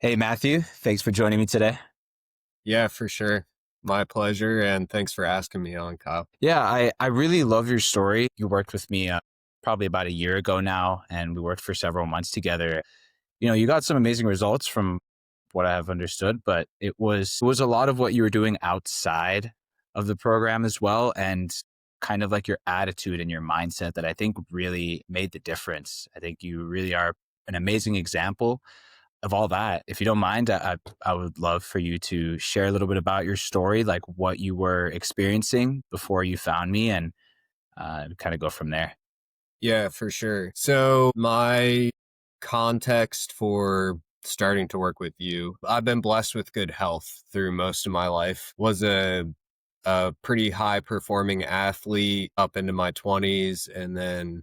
Hey, Matthew, thanks for joining me today. Yeah, for sure. My pleasure. And thanks for asking me on, Kyle. Yeah, I really love your story. You worked with me probably about a year ago now, and we worked for several months together. You got some amazing results from what I have understood, but it was a lot of what you were doing outside of the program as well, and kind of like your attitude and your mindset that I think really made the difference. I think you really are an amazing example of all that. If you don't mind, I would love for you to share a little bit about your story, like what you were experiencing before you found me, and kind of go from there. Yeah, for sure. So, my context for starting to work with you, I've been blessed with good health through most of my life. Was a pretty high performing athlete up into my 20s. And then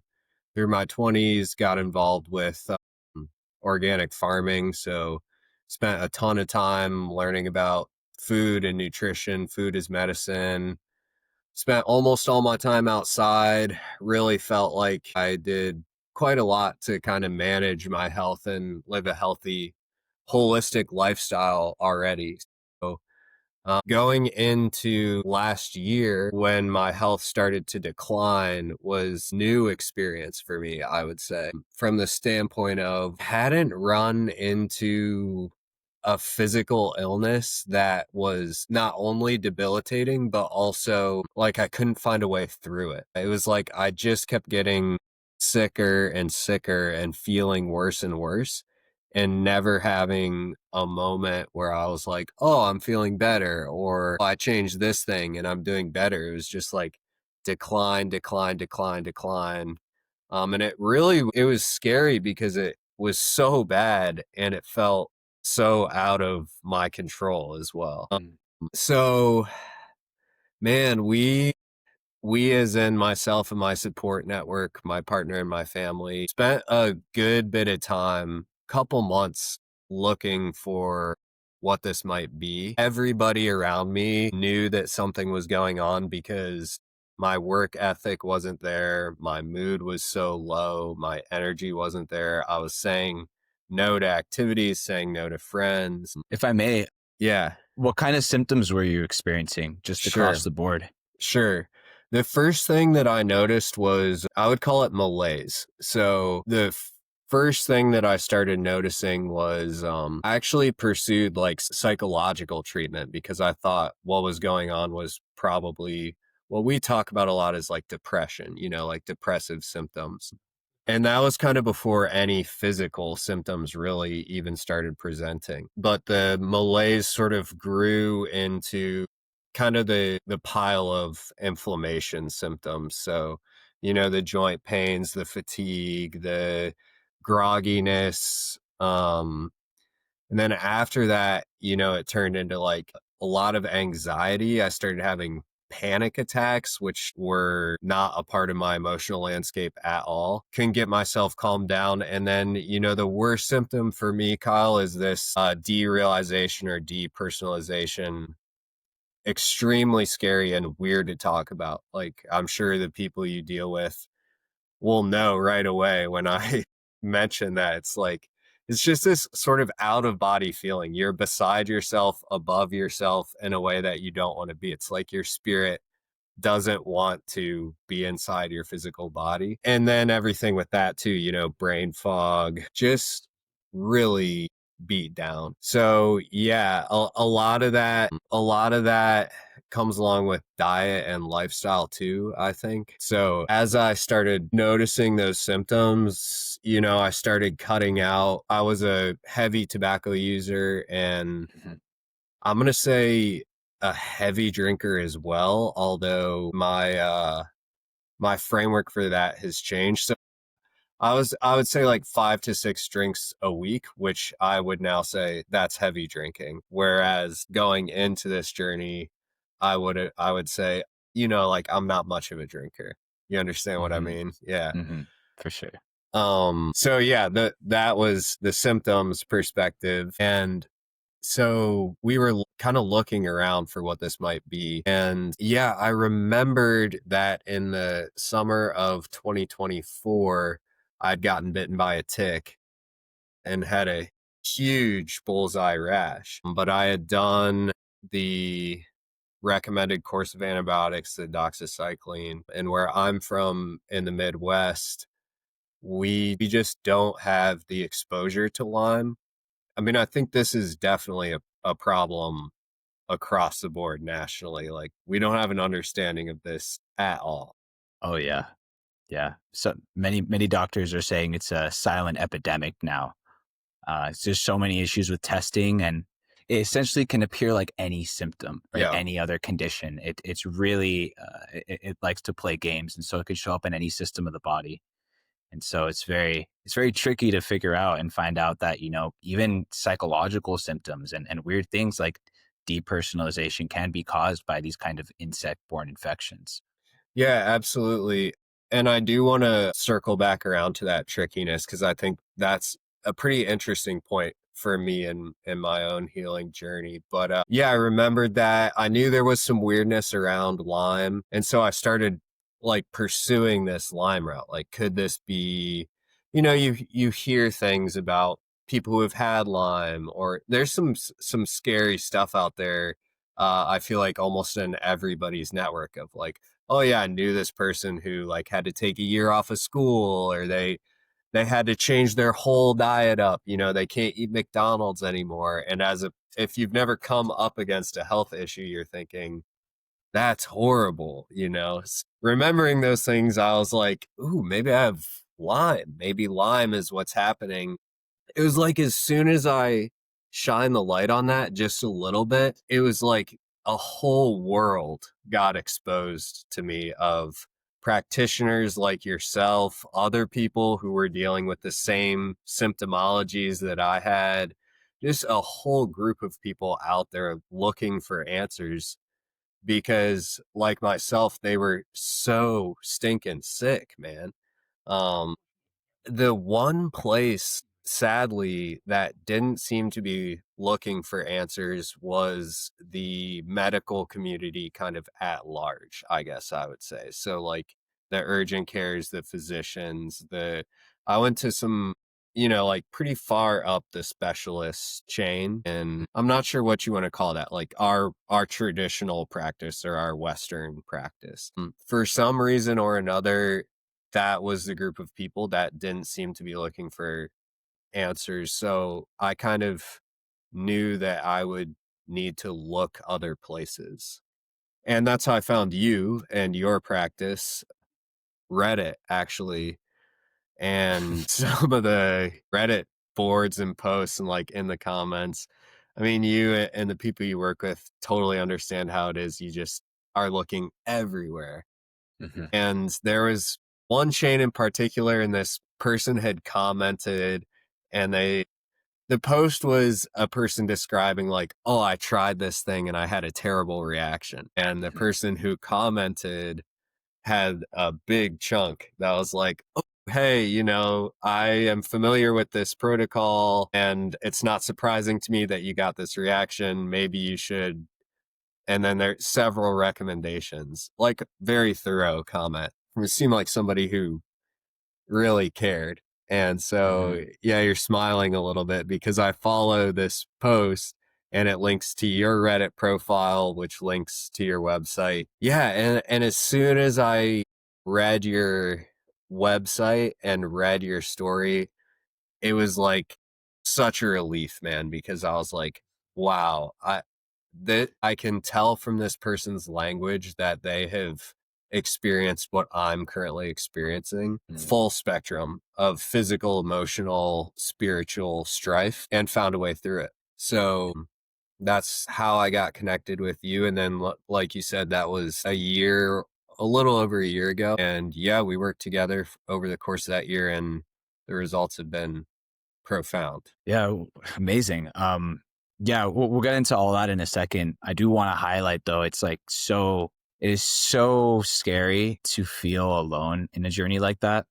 through my 20s, got involved with organic farming. So, spent a ton of time learning about food and nutrition, food as medicine. Spent almost all my time outside. Really felt like I did quite a lot to kind of manage my health and live a healthy, holistic lifestyle already. So, going into last year when my health started to decline was new experience for me, I would say, from the standpoint of hadn't run into a physical illness that was not only debilitating, but also like I couldn't find a way through it. It was like I just kept getting sicker and sicker and feeling worse and worse, and never having a moment where I was like, oh, I'm feeling better, or I changed this thing and I'm doing better. It was just like decline, decline, decline, decline. And it was scary because it was so bad and it felt so out of my control as well. Mm. So man, we as in myself and my support network, my partner and my family, spent a good bit of time, couple months looking for what this might be. Everybody around me knew that something was going on because my work ethic wasn't there, my mood was so low, my energy wasn't there. I was saying no to activities, saying no to friends. If I may, Yeah, what kind of symptoms were you experiencing just across sure. the board? Sure. The first thing that I noticed was I would call it malaise. So first thing that I started noticing was I actually pursued like psychological treatment because I thought what was going on was probably what we talk about a lot is like depression, like depressive symptoms. And that was kind of before any physical symptoms really even started presenting. But the malaise sort of grew into kind of the pile of inflammation symptoms. So, the joint pains, the fatigue, the grogginess. And then after that, it turned into like a lot of anxiety. I started having panic attacks, which were not a part of my emotional landscape at all. Couldn't get myself calmed down. And then, the worst symptom for me, Kyle, is this derealization or depersonalization. Extremely scary and weird to talk about. Like, I'm sure the people you deal with will know right away when I mention that. It's like, it's just this sort of out of body feeling. You're beside yourself, above yourself in a way that you don't want to be. It's like your spirit doesn't want to be inside your physical body. And then everything with that too, brain fog, just really beat down. So yeah, a lot of that comes along with diet and lifestyle too, I think. So as I started noticing those symptoms, I started cutting out. I was a heavy tobacco user, and Mhm. I'm going to say a heavy drinker as well, although my framework for that has changed. So I would say like 5 to 6 drinks a week, which I would now say that's heavy drinking. Whereas going into this journey, I would say, like I'm not much of a drinker. You understand what I Mhm. mean? Yeah. Mhm. For sure. So yeah, that was the symptoms perspective. And so we were kind of looking around for what this might be. And yeah, I remembered that in the summer of 2024, I'd gotten bitten by a tick and had a huge bullseye rash. But I had done the recommended course of antibiotics, the doxycycline, and where I'm from in the Midwest, we just don't have the exposure to Lyme. I mean, I think this is definitely a problem across the board nationally. Like, we don't have an understanding of this at all. Oh yeah. Yeah. So many doctors are saying it's a silent epidemic now. It's just so many issues with testing, and it essentially can appear like any symptom, right? Yeah. Any other condition. It's really it likes to play games, and so it could show up in any system of the body. And so it's very tricky to figure out and find out that, even psychological symptoms and weird things like depersonalization can be caused by these kind of insect borne infections. Yeah, absolutely. And I do want to circle back around to that trickiness because I think that's a pretty interesting point for me in my own healing journey. But yeah, I remembered that I knew there was some weirdness around Lyme. And so I started like pursuing this Lyme route. Like, could this be, you hear things about people who have had Lyme, or there's some scary stuff out there. I feel like almost in everybody's network of like, oh yeah, I knew this person who like had to take a year off of school, or they had to change their whole diet up. They can't eat McDonald's anymore. And if you've never come up against a health issue, you're thinking, that's horrible. Remembering those things, I was like, ooh, maybe I have Lyme. Maybe Lyme is what's happening. It was like as soon as I shine the light on that just a little bit, it was like a whole world got exposed to me of practitioners like yourself, other people who were dealing with the same symptomologies that I had, just a whole group of people out there looking for answers because, like myself, they were so stinking sick, man. Um, the one place, sadly, that didn't seem to be looking for answers was the medical community kind of at large, I guess I would say. So, like the urgent cares, the physicians, I went to some, like pretty far up the specialist chain. And I'm not sure what you want to call that, like our traditional practice or our Western practice. For some reason or another, that was the group of people that didn't seem to be looking for answers. So I kind of knew that I would need to look other places. And that's how I found you and your practice, Reddit, actually. And some of the Reddit boards and posts and like in the comments. I mean, you and the people you work with totally understand how it is. You just are looking everywhere. Mhm. And there was one chain in particular, and this person had commented, and the post was a person describing like, oh, I tried this thing and I had a terrible reaction. And the person who commented had a big chunk that was like, oh, hey, I am familiar with this protocol and it's not surprising to me that you got this reaction. Maybe you should. And then there's several recommendations, like very thorough comment. It seemed like somebody who really cared. And Mhm. so, yeah, you're smiling a little bit because I follow this post and it links to your Reddit profile, which links to your website. Yeah. And as soon as I read your website and read your story, it was like such a relief, man, because I was like, wow, that I can tell from this person's language that they have experienced what I'm currently experiencing, Mhm. full spectrum of physical, emotional, spiritual strife, and found a way through it. So that's how I got connected with you. And then, like you said, that was a little over a year ago. And yeah, we worked together over the course of that year, and the results have been profound. Yeah, amazing. Yeah, we'll get into all that in a second. I do want to highlight though, it is so scary to feel alone in a journey like that,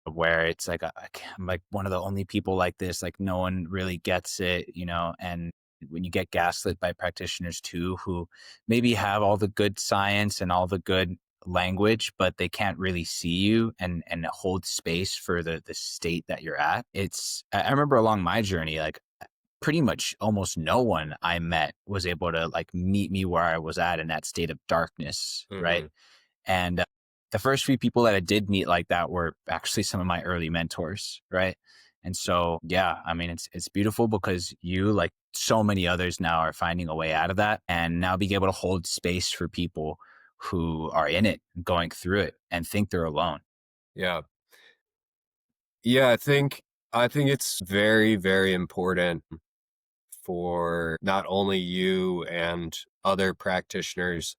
where it's like I'm like one of the only people like this. Like no one really gets it, and when you get gaslit by practitioners too, who maybe have all the good science and all the good language, but they can't really see you and hold space for the state that you're at. I remember along my journey, like pretty much almost no one I met was able to like meet me where I was at in that state of darkness, right? Hmm. And the first few people that I did meet like that were actually some of my early mentors, right? And so, yeah, I mean, it's beautiful because you, like so many others now, are finding a way out of that, and now being able to hold space for people who are in it, going through it, and think they're alone. Yeah. Yeah, I think it's very, very important for not only you and other practitioners,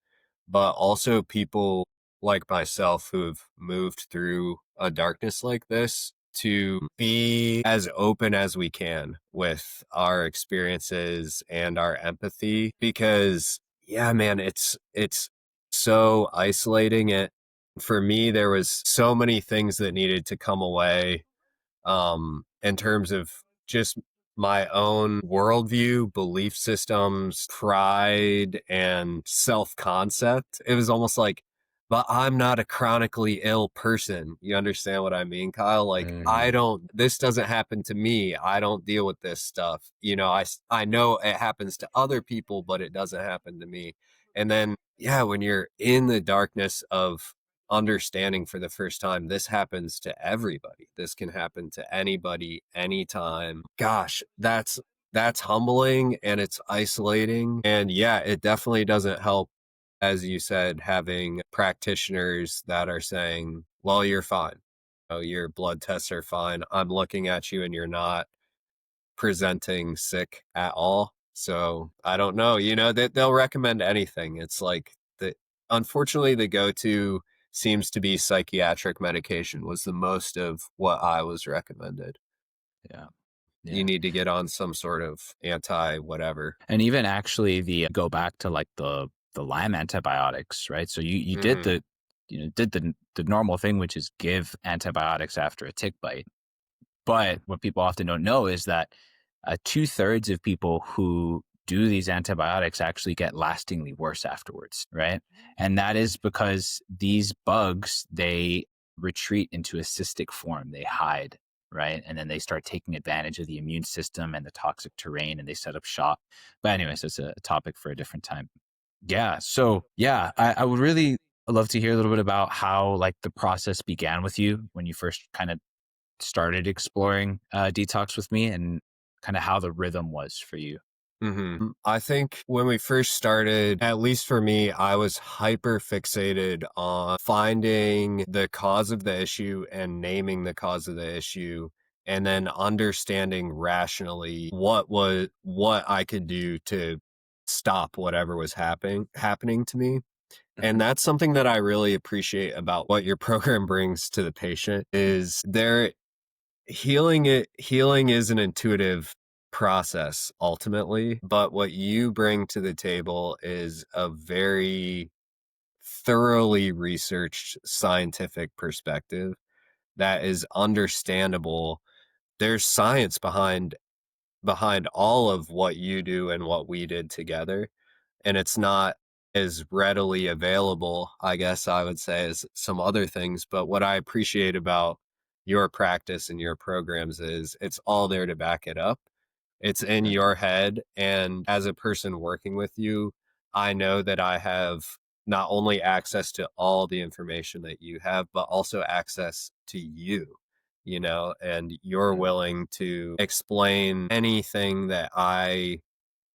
but also people like myself who've moved through a darkness like this to be as open as we can with our experiences and our empathy because yeah, man, it's so isolating. It for me there was so many things that needed to come away in terms of just my own worldview, belief systems, pride, and self concept. It was almost like, but I'm not a chronically ill person. You understand what I mean, Kyle? Like, Hmm. this doesn't happen to me. I don't deal with this stuff. I know it happens to other people, but it doesn't happen to me. And then, yeah, when you're in the darkness of understanding for the first time this happens to everybody, this can happen to anybody anytime, gosh, that's humbling and it's isolating. And yeah, it definitely doesn't help, as you said, having practitioners that are saying, well, you're fine, oh, your blood tests are fine, I'm looking at you and you're not presenting sick at all. So I don't know, they'll recommend anything. It's like unfortunately the go-to seems to be psychiatric medication was the most of what I was recommended. Yeah. You Yeah. need to get on some sort of anti whatever. And even actually the go back to like the Lyme antibiotics, right? So you did Hmm. the normal thing, which is give antibiotics after a tick bite. But what people often don't know is that two-thirds of people who do these antibiotics actually get lastingly worse afterwards, right? And that is because these bugs, they retreat into a cystic form, they hide, right? And then they start taking advantage of the immune system and the toxic terrain and they set up shop. But, anyways, it's a topic for a different time. Yeah. So, yeah, I would really love to hear a little bit about how like the process began with you when you first kind of started exploring detox with me and kind of how the rhythm was for you. I think when we first started, at least for me, I was hyper fixated on finding the cause of the issue and naming the cause of the issue, and then understanding rationally what I could do to stop whatever was happening to me. And Mhm. that's something that I really appreciate about what your program brings to the patient is healing is an intuitive process ultimately, but what you bring to the table is a very thoroughly researched scientific perspective that is understandable. There's science behind all of what you do and what we did together, and it's not as readily available, I guess I would say, as some other things. But what I appreciate about your practice and your programs is it's all there to back it up. It's in Mhm. your head. And as a person working with you, I know that I have not only access to all the information that you have, but also access to you, and you're Mhm. willing to explain anything that I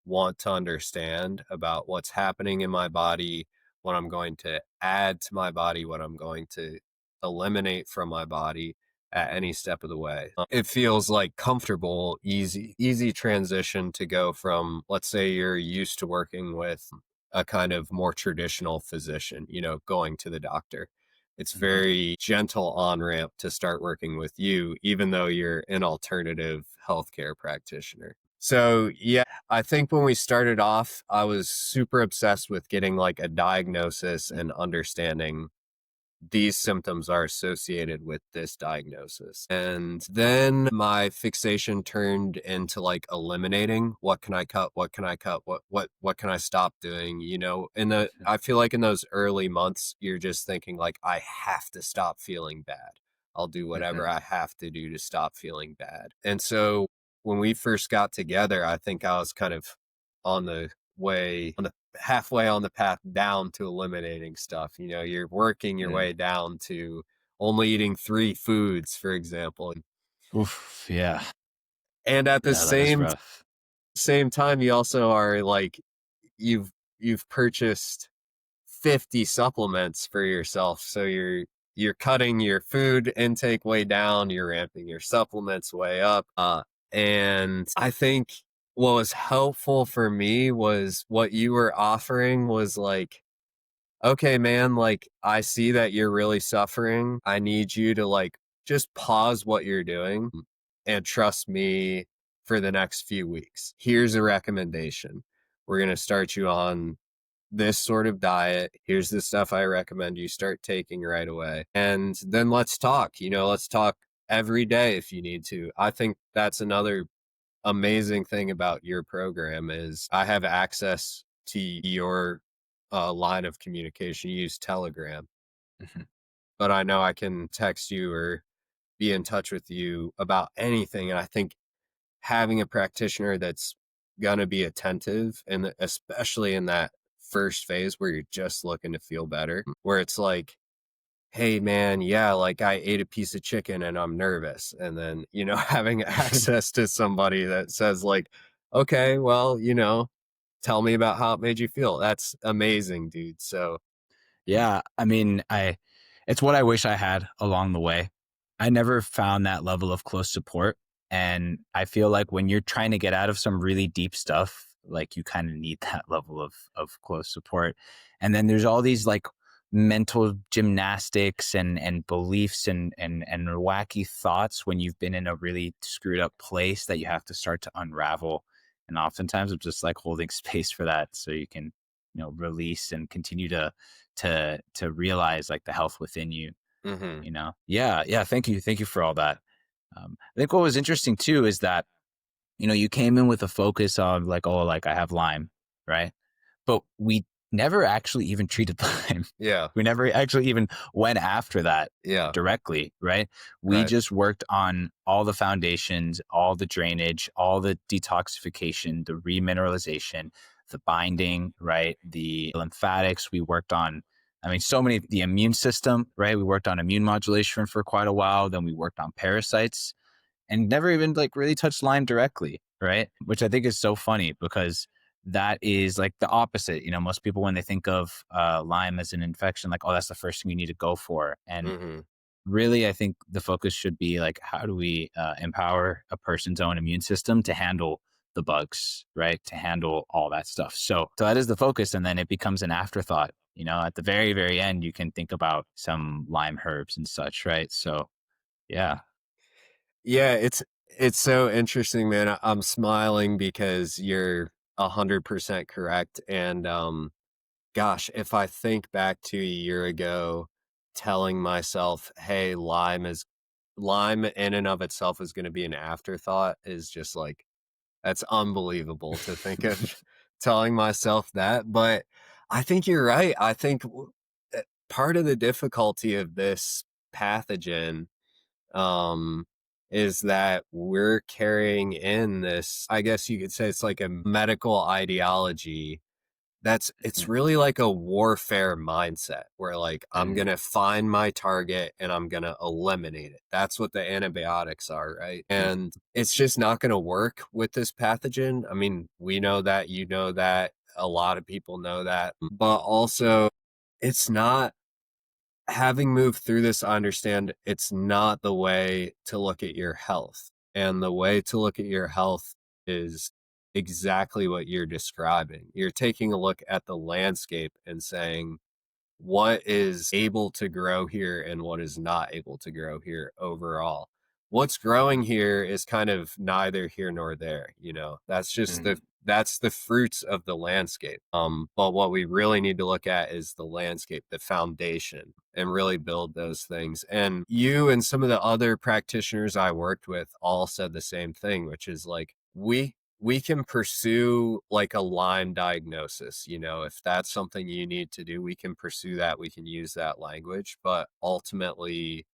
want to understand about what's happening in my body, what I'm going to add to my body, what I'm going to eliminate from my body at any step of the way. It feels like comfortable, easy transition to go from, let's say you're used to working with a kind of more traditional physician, going to the doctor. It's Mhm. very gentle on ramp to start working with you, even though you're an alternative healthcare practitioner. So, yeah, I think when we started off, I was super obsessed with getting like a diagnosis and understanding these symptoms are associated with this diagnosis. And then my fixation turned into like eliminating what can I cut, what can I cut, what can I stop doing, you know? In the I feel like in those early months you're just thinking like I have to stop feeling bad. I'll do whatever Mhm. I have to do to stop feeling bad. And so when we first got together, I think I was kind of on the on the halfway on the path down to eliminating stuff. You know, you're working your Mm. way down to only eating 3 foods, for example. Oof. Yeah. And at the Yeah, that is rough. same time, you also are like you've you've purchased 50 supplements for yourself. So you're cutting your food intake way down, you're ramping your supplements way up. And I think what was helpful for me was what you were offering was like, okay, man, like I see that you're really suffering. I need you to like just pause what you're doing and trust me for the next few weeks. Here's a recommendation. We're going to start you on this sort of diet. Here's the stuff I recommend you start taking right away. And then let's talk, you know, let's talk every day if you need to. I think that's another amazing thing about your program is I have access to your line of communication. You use Telegram, Mhm. but I know I can text you or be in touch with you about anything. And I think having a practitioner that's going to be attentive and especially in that first phase where you're just looking to feel better, where it's like, hey man, yeah, like I ate a piece of chicken and I'm nervous. And then, you know, having access to somebody that says like, okay, well, you know, tell me about how it made you feel. That's amazing, dude. So, Yeah, I mean, I it's what I wish I had along the way. I never found that level of close support, and I feel like when you're trying to get out of some really deep stuff, like you kind of need that level of close support. And then there's all these like mental gymnastics and beliefs and wacky thoughts when you've been in a really screwed up place that you have to start to unravel. And oftentimes I'm just like holding space for that so you can, release and continue to realize like the health within you. mhm, Yeah, thank you for all that. I think what was interesting too is that you came in with a focus on like, oh, like I have Lyme, right? But we never actually even treated Lyme. yeah, We never actually even went after that yeah, directly, right? We right, just worked on all the foundations, all the drainage, all the detoxification, the remineralization, the binding, right? The lymphatics. We worked on, I mean, so many, the immune system, right? We worked on immune modulation for quite a while. Then we worked on parasites and never even like really touched Lyme directly, right? Which I think is so funny because that is like the opposite. Most people when they think of Lyme as an infection, like, oh, that's the first thing you need to go for. And mhm, really, I think the focus should be like, how do we empower a person's own immune system to handle the bugs, right? To handle all that stuff. So that is the focus, and then it becomes an afterthought. At the very, very end, you can think about some Lyme herbs and such, right? So yeah. yeah. It's so interesting, man. I'm smiling because you're 100% correct. And gosh, if I think back to a year ago, telling myself, "Hey, Lyme in and of itself is going to be an afterthought," is just like that's unbelievable to think of telling myself that. But I think you're right. I think part of the difficulty of this pathogen um, is that we're carrying in this. I guess you could say it's like a medical ideology it's really like a warfare mindset where like I'm Mhm. gonna find my target and I'm gonna eliminate it. That's what the antibiotics are, right? Mhm. And it's just not gonna work with this pathogen. I mean, we know that, you know that, a lot of people know that, but also it's not having moved through this, I understand it's not the way to look at your health. And the way to look at your health is exactly what you're describing. You're taking a look at the landscape and saying, what is able to grow here and what is not able to grow here overall. What's growing here is kind of neither here nor there, you know. Mhm. That's the fruits of the landscape. But what we really need to look at is the landscape, the foundation. and really build those things. And you and some of the other practitioners I worked with all said the same thing, which is like, we can pursue like a Lyme diagnosis, you know, if that's something you need to do, we can pursue that, we can use that language, but ultimately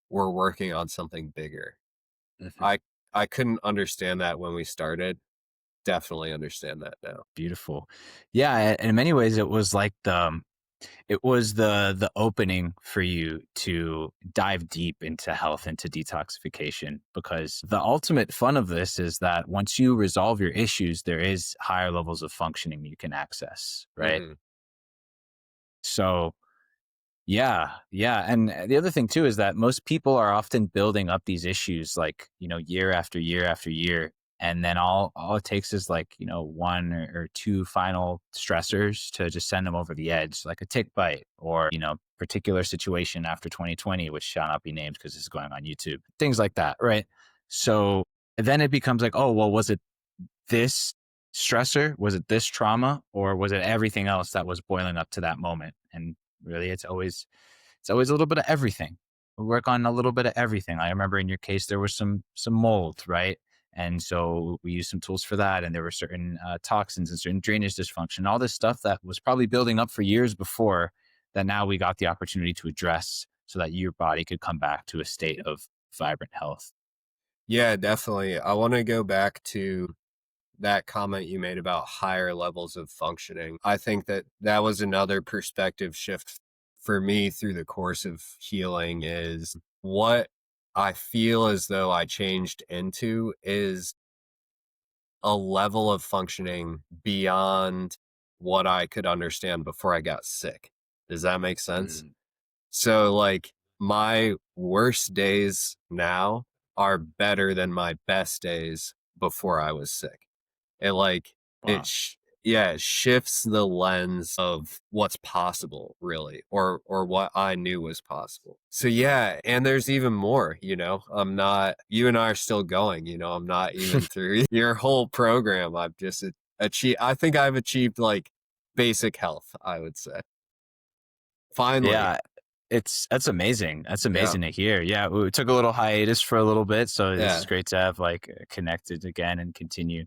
we're working on something bigger. Mhm. I couldn't understand that when we started. Definitely understand that now. Beautiful. Yeah, and in many ways, it was the opening for you to dive deep into health, into detoxification, because the ultimate fun of this is that once you resolve your issues, there is higher levels of functioning you can access, right? Mhm. So yeah, yeah. And the other thing too is that most people are often building up these issues like, year after year after year. And then all it takes is like, one or two final stressors to just send them over the edge, like a tick bite or, particular situation after 2020, which shall not be named because it's going on YouTube, things like that. Right. So then it becomes like, oh, well, was it this stressor? Was it this trauma? Or was it everything else that was boiling up to that moment? And really, it's always a little bit of everything. We work on a little bit of everything. I remember in your case there was some mold, right? And so we used some tools for that, and there were certain toxins and certain drainage dysfunction, all this stuff that was probably building up for years before, that now we got the opportunity to address so that your body could come back to a state of vibrant health. Yeah, definitely. I want to go back to that comment you made about higher levels of functioning. I think that that was another perspective shift for me through the course of healing is what I feel as though I changed into is a level of functioning beyond what I could understand before I got sick. Does that make sense? Mm. So, like, my worst days now are better than my best days before I was sick. It like it Wow. sh yeah, it shifts the lens of what's possible really, or what I knew was possible. So yeah, and there's even more, you know. I'm not you and I are still going, you know, I'm not even through your whole program. I've just achieved I think I've achieved like basic health, I would say. Finally. Yeah, that's amazing. That's Yeah. amazing to hear. Yeah, we took a little hiatus for a little bit, so this is Yeah. great to have like connected again and continue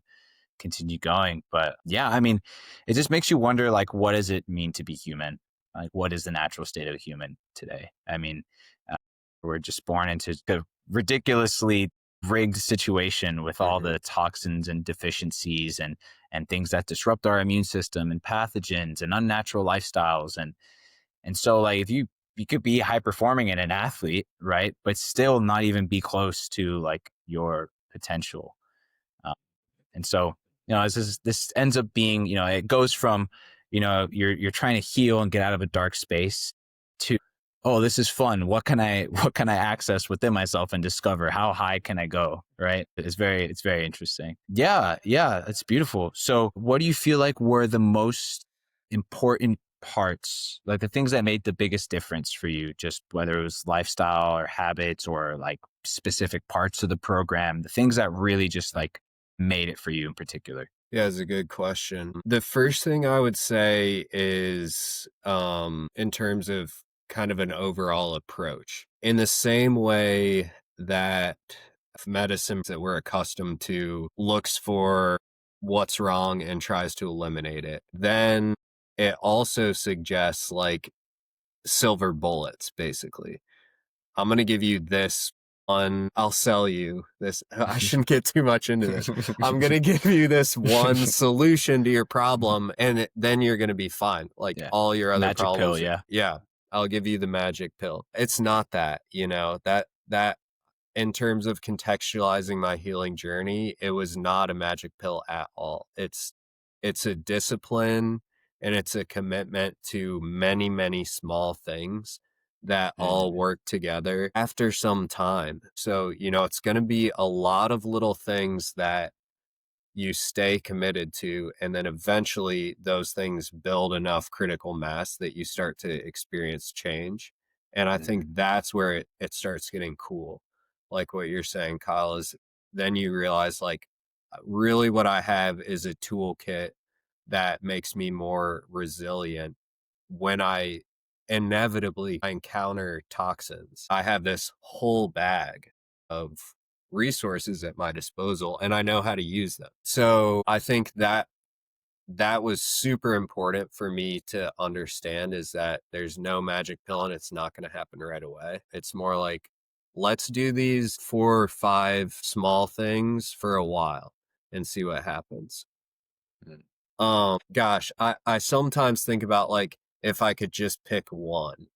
going. But yeah, I mean, it just makes you wonder like what does it mean to be human? Like what is the natural state of a human today? I mean, uh, we're just born into a ridiculously rigged situation with all Mhm. the toxins and deficiencies and things that disrupt our immune system and pathogens and unnatural lifestyles and so like if you could be high performing in an athlete, right? But still not even be close to like your potential. Uh, and so, this ends up being, it goes from, you're trying to heal and get out of a dark space to, oh, this is fun. What can I access within myself and discover? How high can I go? Right. It's very interesting. Yeah. Yeah. It's beautiful. So what do you feel like were the most important parts, like the things that made the biggest difference for you, just whether it was lifestyle or habits or like specific parts of the program, the things that really just like made it for you in particular? Yeah, it's a good question. The first thing I would say is in terms of kind of an overall approach. In the same way that medicine that we're accustomed to looks for what's wrong and tries to eliminate it, then it also suggests like silver bullets, basically. I'm going to give you this one. I'll sell you this. I shouldn't get too much into this. I'm going to give you this one solution to your problem, and then you're going to be fine. Like Yeah. all your other Magic pill. problems. Yeah. Yeah. I'll give you the magic pill. It's not that, you know, that in terms of contextualizing my healing journey, it was not a magic pill at all. It's a discipline and it's a commitment to many, many small things that all Mhm. work together after some time. So, you know, it's going to be a lot of little things that you stay committed to, and then eventually those things build enough critical mass that you start to experience change. And I think Mhm. that's where it starts getting cool. Like what you're saying, Kyle, is then you realize like really what I have is a toolkit that makes me more resilient when I inevitably I encounter toxins. I have this whole bag of resources at my disposal and I know how to use them. So I think that was super important for me to understand, is that there's no magic pill and it's not going to happen right away. It's more like, let's do these 4 or 5 small things for a while and see what happens. Mm. Gosh, I sometimes think about like if I could just pick one,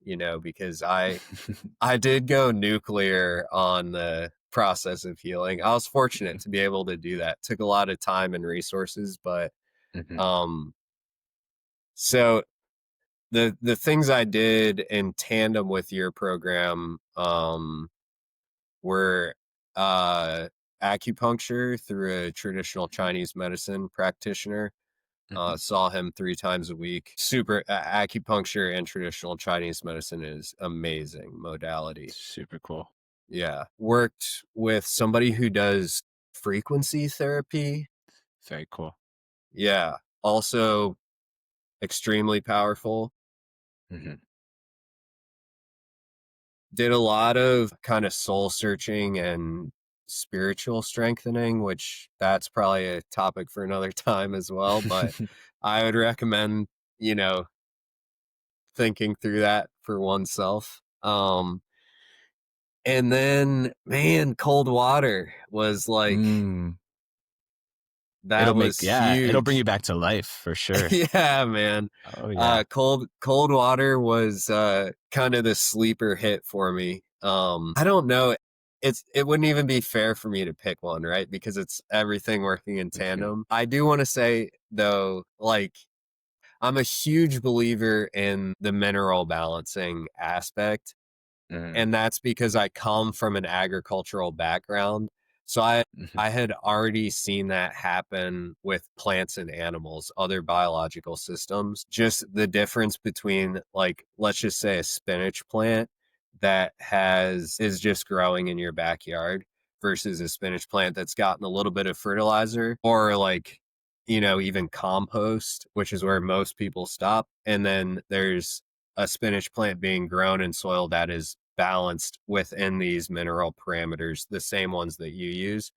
because I did go nuclear on the process of healing. I was fortunate to be able to do that. Took a lot of time and resources, but Mhm. um so the things I did in tandem with your program were acupuncture through a traditional Chinese medicine practitioner. Mhm. Saw him 3 times a week. Super acupuncture and traditional Chinese medicine is amazing modality. Super cool. Yeah. Worked with somebody who does frequency therapy. Very cool. Yeah. Also extremely powerful. Mhm. Did a lot of kind of soul searching and spiritual strengthening, which that's probably a topic for another time as well. But I would recommend, you know, thinking through that for oneself. And then, man, cold water was like, Mm. that was It'll bring you huge. back to life for sure. Yeah, man. Oh yeah. Cold water was kind of the sleeper hit for me. I don't know. It wouldn't even be fair for me to pick one, right? Because it's everything working in Mhm. tandem. I do want to say though, like, I'm a huge believer in the mineral balancing aspect. Mhm. And that's because I come from an agricultural background. So I Mhm. had already seen that happen with plants and animals, other biological systems. Just the difference between, like, let's just say a spinach plant that is just growing in your backyard versus a spinach plant that's gotten a little bit of fertilizer, or like, even compost, which is where most people stop. And then there's a spinach plant being grown in soil that is balanced within these mineral parameters, the same ones that you use.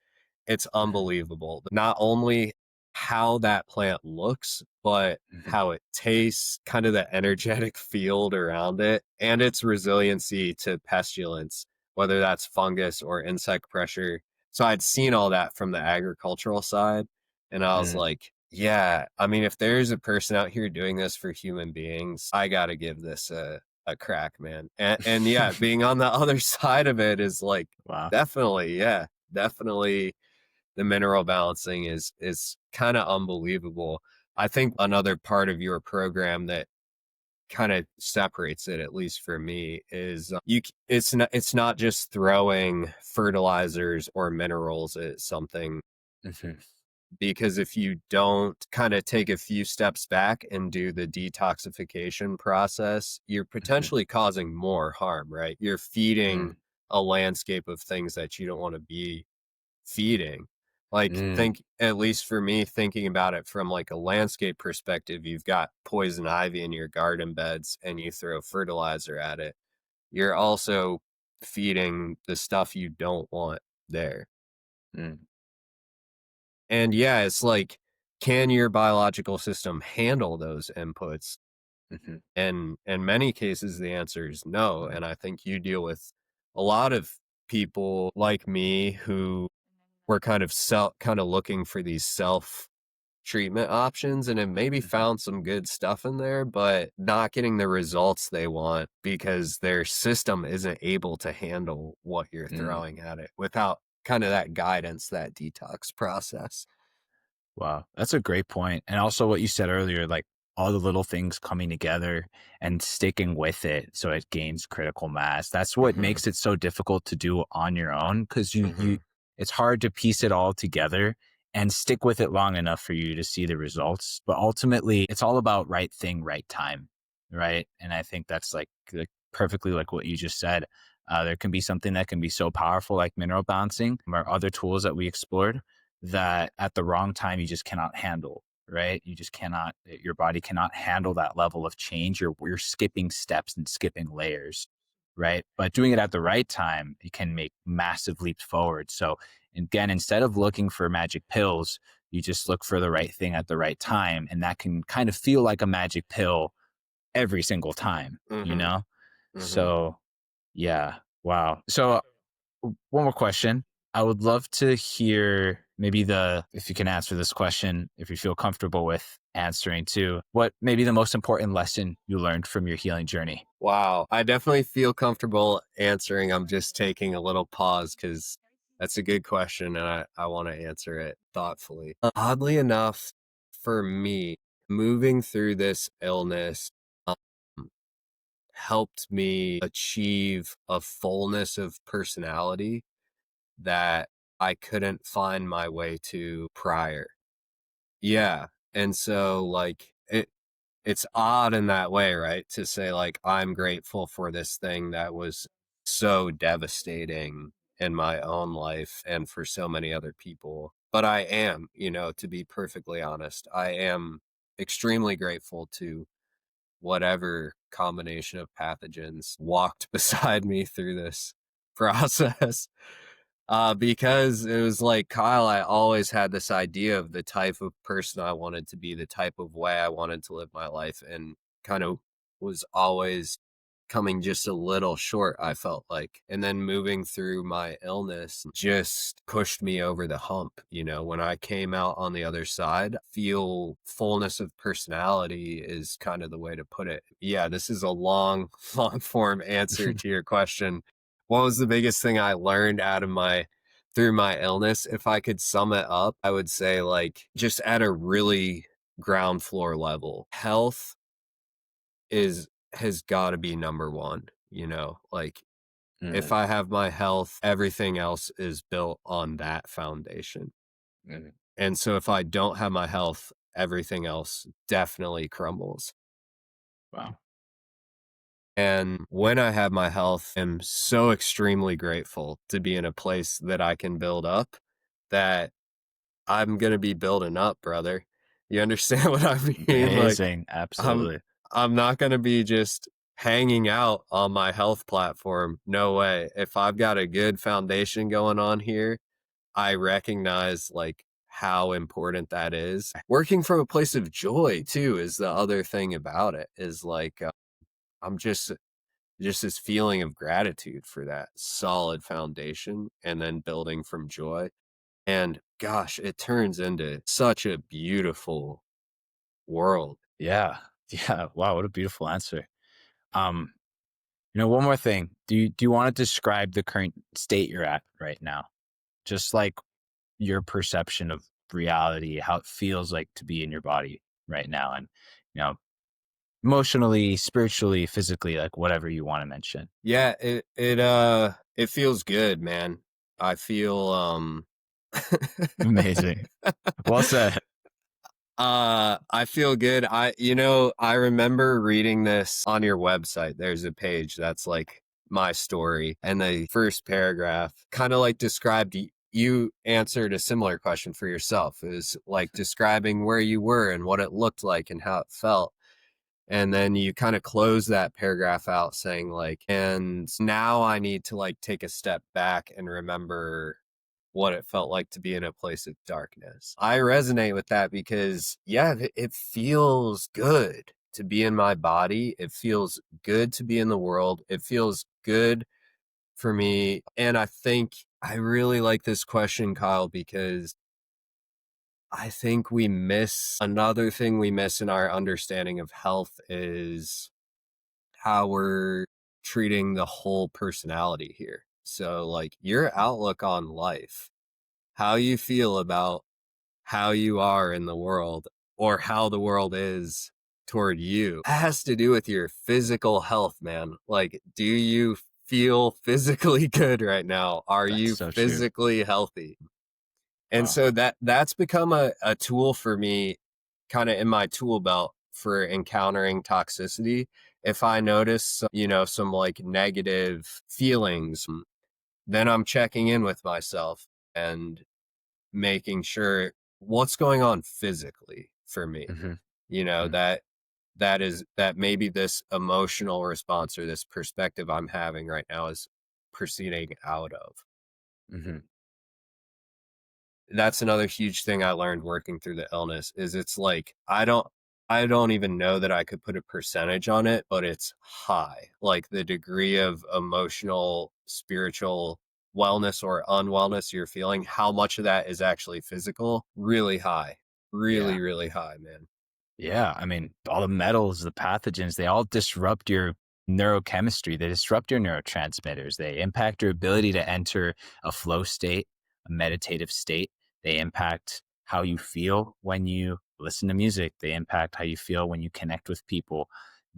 It's Mhm. unbelievable. Not only how that plant looks, but Mhm. how it tastes, kind of the energetic field around it, and its resiliency to pestilence, whether that's fungus or insect pressure. So I'd seen all that from the agricultural side. And I was Mhm. like, yeah, I mean, if there's a person out here doing this for human beings, I got to give this a crack, man. And yeah, being on the other side of it is like, Wow. definitely, yeah, definitely the mineral balancing is kind of unbelievable. I think another part of your program that kind of separates it, at least for me, is it's not just throwing fertilizers or minerals at something, Mhm. because if you don't kind of take a few steps back and do the detoxification process, you're Mhm. potentially causing more harm, right? You're feeding Mm. a landscape of things that you don't want to be feeding. Like, Mm. think, at least for me, thinking about it from like a landscape perspective, you've got poison ivy in your garden beds and you throw fertilizer at it. You're also feeding the stuff you don't want there. Mm. And yeah, it's like, can your biological system handle those inputs? Mhm. And in many cases, the answer is no. Mm. And I think you deal with a lot of people like me who were kind of looking for these self treatment options and have maybe Mhm. found some good stuff in there, but not getting the results they want because their system isn't able to handle what you're Mm. throwing at it without kind of that guidance, that detox process. Wow, that's a great point. And also what you said earlier, like all the little things coming together and sticking with it so it gains critical mass. That's what Hmm. makes it so difficult to do on your own, because you Hmm. it's hard to piece it all together and stick with it long enough for you to see the results. But ultimately, it's all about right thing, right time, right? And I think that's like perfectly like what you just said. There can be something that can be so powerful like mineral balancing or other tools that we explored that at the wrong time you just cannot handle, right? You just cannot, your body cannot handle that level of change. You're skipping steps and skipping layers, right? But doing it at the right time, it can make massive leaps forward. So again, instead of looking for magic pills, you just look for the right thing at the right time. And that can kind of feel like a magic pill every single time, you Mm-hmm. know? Mm-hmm. So yeah. Wow. So one more question. I would love to hear maybe if you can answer this question, if you feel comfortable with answering too, what maybe the most important lesson you learned from your healing journey? Wow. I definitely feel comfortable answering. I'm just taking a little pause because that's a good question and I want to answer it thoughtfully. Oddly enough, for me, moving through this illness um, helped me achieve a fullness of personality that I couldn't find my way to prior. Yeah. And so like it's odd in that way, right? To say like I'm grateful for this thing that was so devastating in my own life and for so many other people. But I am, to be perfectly honest, I am extremely grateful to whatever combination of pathogens walked beside me through this process. Because it was like Kyle, I always had this idea of the type of person I wanted to be, the type of way I wanted to live my life, and kind of was always coming just a little short, I felt like. And then moving through my illness just pushed me over the hump. When I came out on the other side, feel fullness of personality is kind of the way to put it. Yeah, this is a long, long form answer to your question. What was the biggest thing I learned through my illness? If I could sum it up, I would say like just at a really ground floor level, health has got to be number one, like if Mm, I have my health, everything else is built on that foundation. mm, And so if I don't have my health, everything else definitely crumbles. wow. And when I have my health, I'm so extremely grateful to be in a place that I can build up that I'm going to be building up, brother. You understand what I mean? Like Amazing. I'm Absolutely. I'm not going to be just hanging out on my health platform. No way. If I've got a good foundation going on here, I recognize like how important that is. Working from a place of joy too is the other thing about it is like I'm just this feeling of gratitude for that solid foundation and then building from joy. And gosh, it turns into such a beautiful world. Yeah. Yeah. Wow. What a beautiful answer. Um, one more thing. Do you want to describe the current state you're at right now? Just like your perception of reality, how it feels like to be in your body right now, and you know, emotionally, spiritually, physically, like whatever you want to mention. Yeah, it feels good, man. I feel Amazing. Well said. I feel good. I remember reading this on your website. There's a page that's like my story, and the first paragraph kind of like described you answered a similar question for yourself. It was like describing where you were and what it looked like and how it felt. And then you kind of close that paragraph out saying like, and now I need to like take a step back and remember what it felt like to be in a place of darkness. I resonate with that because, yeah, it feels good to be in my body. It feels good to be in the world. It feels good for me. And I think I really like this question, Kyle, because I think another thing we miss in our understanding of health is how we're treating the whole personality here. So, like, your outlook on life, how you feel about how you are in the world or how the world is toward you has to do with your physical health, man. Like, do you feel physically good right now? Are That's you so true. physically healthy? And Wow. so that's become a tool for me, kind of in my tool belt for encountering toxicity. If I notice, some like negative feelings, then I'm checking in with myself and making sure what's going on physically for me. Hmm. You know, Hmm. that maybe this emotional response or this perspective I'm having right now is proceeding out of. Hmm. That's another huge thing I learned working through the illness is it's like I don't even know that I could put a percentage on it, but it's high. Like the degree of emotional, spiritual wellness or unwellness you're feeling, how much of that is actually physical? Really high. Yeah. Really, really high, man. Yeah, I mean, all the metals, the pathogens, they all disrupt your neurochemistry. They disrupt your neurotransmitters. They impact your ability to enter a flow state, a meditative state. They impact how you feel when you listen to music. They impact how you feel when you connect with people.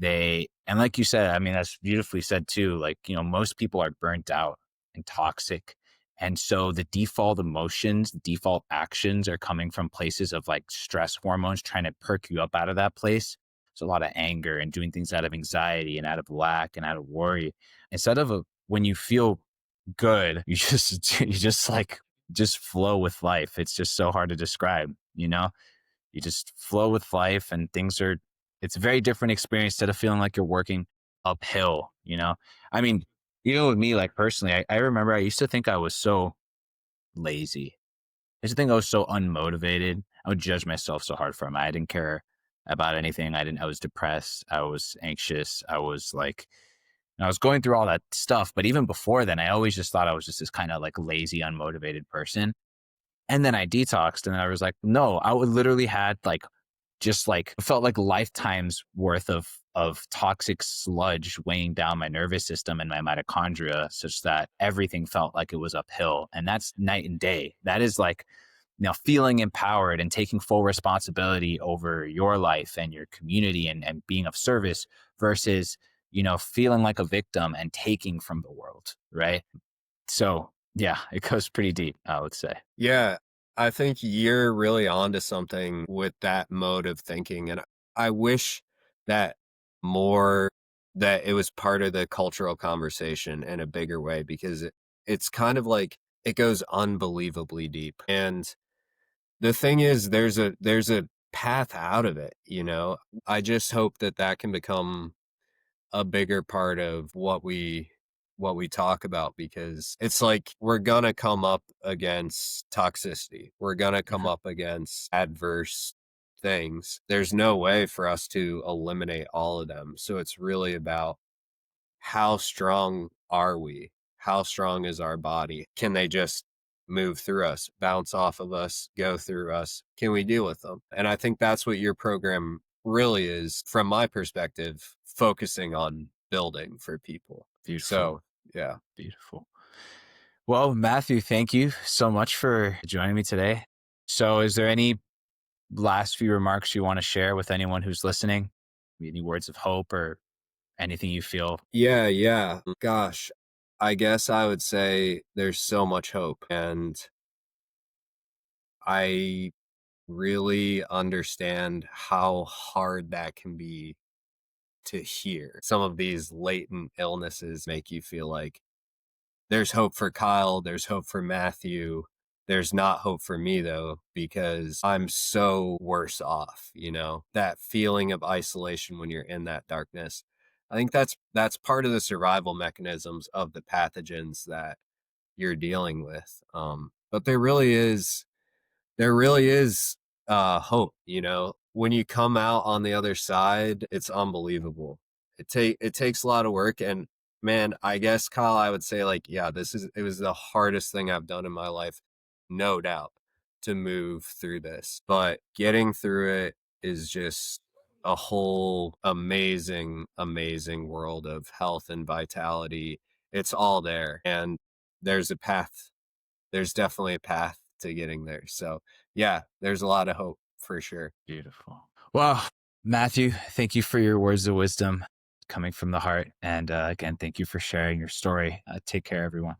And like you said, I mean, that's beautifully said too. Like, most people are burnt out and toxic. And so the default emotions, the default actions are coming from places of like stress hormones trying to perk you up out of that place. So a lot of anger and doing things out of anxiety and out of lack and out of worry. Instead of when you feel good, you just you just flow with life. It's just so hard to describe. You just flow with life and it's a very different experience instead of feeling like you're working uphill. I mean, even with me, like personally, I remember I used to think I was so lazy. I used to think I was so unmotivated. I would judge myself so hard for it. I didn't care about anything. I was depressed. I was anxious. I was going through all that stuff. But even before then, I always just thought I was just this kind of like lazy, unmotivated person. And then I detoxed and I was like, no, I would literally had like just like felt like lifetimes worth of toxic sludge weighing down my nervous system and my mitochondria such that everything felt like it was uphill. And that's night and day. That is like, feeling empowered and taking full responsibility over your life and your community and being of service versus, feeling like a victim and taking from the world. Right. So yeah, it goes pretty deep, I would say. Yeah, I think you're really onto something with that mode of thinking, and I wish that more that it was part of the cultural conversation in a bigger way because it's kind of like it goes unbelievably deep. And the thing is, there's a path out of it, you know? I just hope that that can become a bigger part of what we talk about because it's like we're gonna come up against toxicity. We're gonna come Mhm. up against adverse things. There's no way for us to eliminate all of them. So it's really about how strong are we? How strong is our body? Can they just move through us, bounce off of us, go through us? Can we deal with them? And I think that's what your program really is, from my perspective, focusing on building for people. Beautiful. So, yeah. Beautiful. Well, Matthew, thank you so much for joining me today. So, is there any last few remarks you want to share with anyone who's listening? Any words of hope or anything you feel? Yeah, yeah. Gosh, I guess I would say there's so much hope. And I really understand how hard that can be to hear. Some of these latent illnesses make you feel like there's hope for Kyle, there's hope for Matthew. There's not hope for me though, because I'm so worse off, you know? That feeling of isolation when you're in that darkness. I think that's part of the survival mechanisms of the pathogens that you're dealing with. But there really is hope, you know. When you come out on the other side, it's unbelievable. It takes a lot of work, and man, I guess Kyle, I would say like, yeah, it was the hardest thing I've done in my life, no doubt, to move through this. But getting through it is just a whole amazing, amazing world of health and vitality. It's all there, and there's a path there's definitely a path to getting there. So, yeah, there's a lot of hope for sure. Beautiful. Well, Matthew, thank you for your words of wisdom coming from the heart. And again, thank you for sharing your story. Take care, everyone.